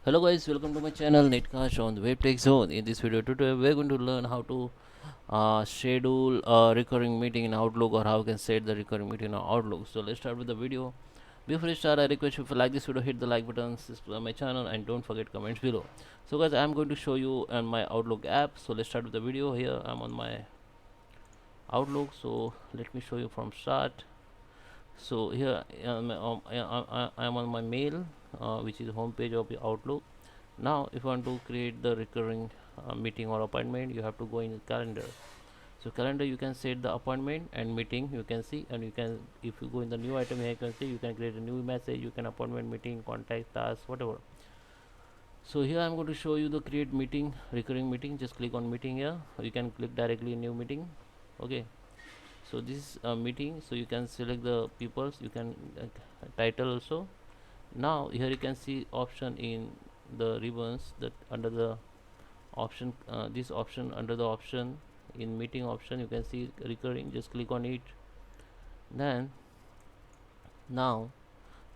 Hello guys, welcome to my channel Netcast on the Web Tech Zone. In this video tutorial, we're going to learn how to schedule a recurring meeting in Outlook, or how you can set the recurring meeting in Outlook. So let's start with the video. Before we start, I request you, if you like this video, hit the like button, subscribe to my channel, and don't forget comments below. So guys, I'm going to show you on my Outlook app. So let's start with the video. Here I'm on my Outlook. So let me show you from start. So here I'm on my mail, which is home page of the Outlook. Now if you want to create the recurring meeting or appointment, you have to go in calendar. So calendar, you can set the appointment and meeting, you can see, and you can, if you go in the new item here, you can see you can create a new message, you can appointment, meeting, contact, task, whatever. So here I'm going to show you the create meeting, recurring meeting. Just click on meeting here, or you can click directly new meeting. Okay, so this is a meeting, so you can select the peoples, you can title also. Now here you can see option in the ribbons, that under the option, this option, under the option in meeting option, you can see recurring. Just click on it. Then now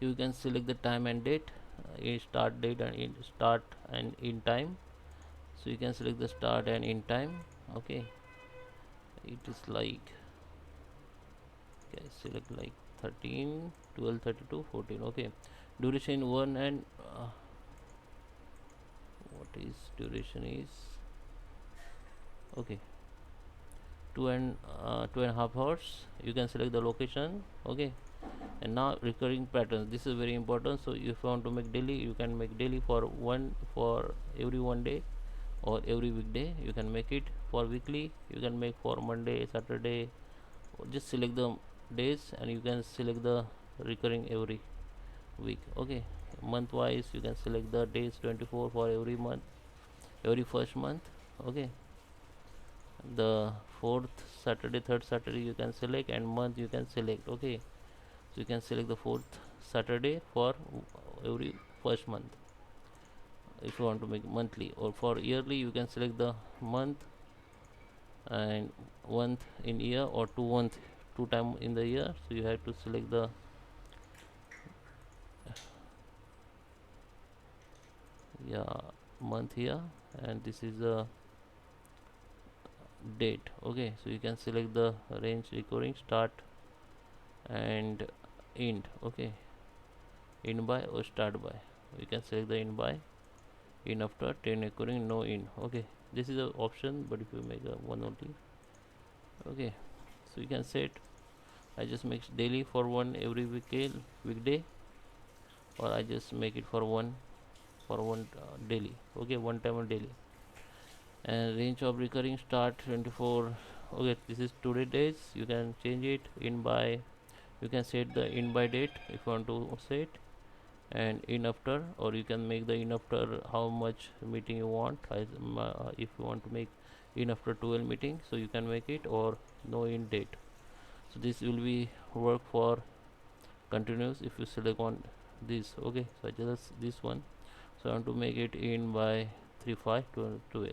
you can select the time and date, in start date and in start and in time. So you can select the start and in time. Okay, it is like, okay, select like 13 12 32 14. Okay, duration 1 and what is duration is, okay, 2.5 hours. You can select the location. Okay, and now recurring patterns, this is very important. So if you want to make daily, you can make daily for every one day or every weekday. You can make it for weekly, you can make for Monday, Saturday, or just select the days, and you can select the recurring every week. Okay, month wise, you can select the days 24 for every month, every first month. Okay, the fourth Saturday, third Saturday you can select, and month you can select. Okay, so you can select the fourth Saturday for every first month if you want to make monthly, or for yearly you can select the month and month in year, or 2 month, 2 time in the year. So you have to select the, yeah, month here, and this is the date. Okay, so you can select the range recurring start and end. Okay, in by or start by, you can select the in by, in after, 10 recurring, no in. Okay, this is the option, but if you make a one only. Okay, so you can set, I just make daily for one every weekday, or I just make it for one daily. Okay, one time on daily. And range of recurring start 24. Okay, this is today days, you can change it. In by, you can set the in by date if you want to set, and in after, or you can make the in after how much meeting you want. If you want to make in after 12 meeting, so you can make it, or no in date. So this will be work for continuous if you select on this. Okay, so I just this one, so I want to make it in by 3 5 12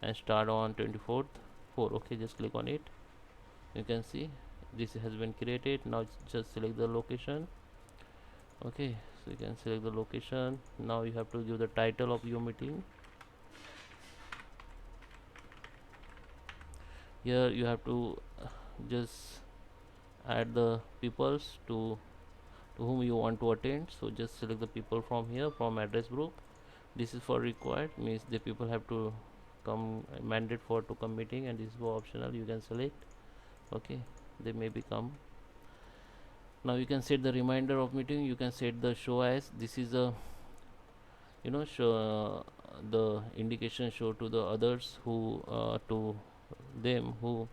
and start on 24th 4. Okay, just click on it. You can see this has been created. Now just select the location. Okay, so you can select the location. Now you have to give the title of your meeting. Here you have to just add the peoples to whom you want to attend. So just select the people from here, from address group. This is for required, means the people have to come, mandate for to come meeting, and this is for optional, you can select. Okay, they may become. Now you can set the reminder of meeting, you can set the show as, this is a, show the indication, show to the others who to them who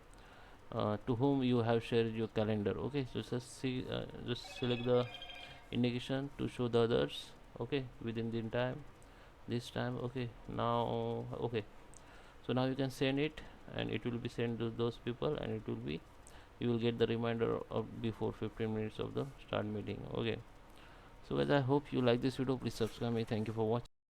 to whom you have shared your calendar. Okay, so just select the indication to show the others. Okay, within the time, this time. Okay, now, okay, so now you can send it, and it will be sent to those people, and it will be, you will get the reminder of before 15 minutes of the start meeting. Okay, so guys, I hope you like this video. Please subscribe me. Thank you for watching.